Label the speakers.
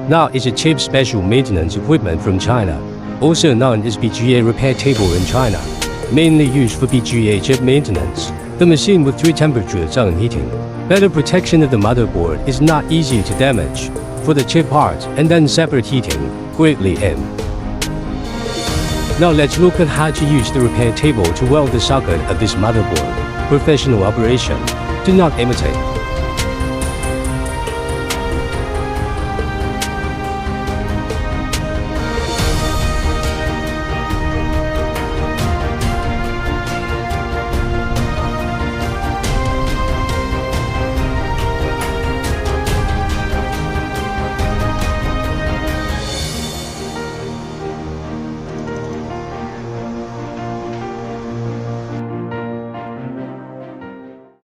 Speaker 1: Now is a cheap special maintenance equipment from China, also known as BGA repair table in China, mainly used for BGA chip maintenance. The machine with 3 temperature zone heating. Better protection of the motherboard is not easy to damage. For the chip parts and then separate heating, greatly in. Now let's look at how to use the repair table to weld the socket of this motherboard. Professional operation. Do not imitate.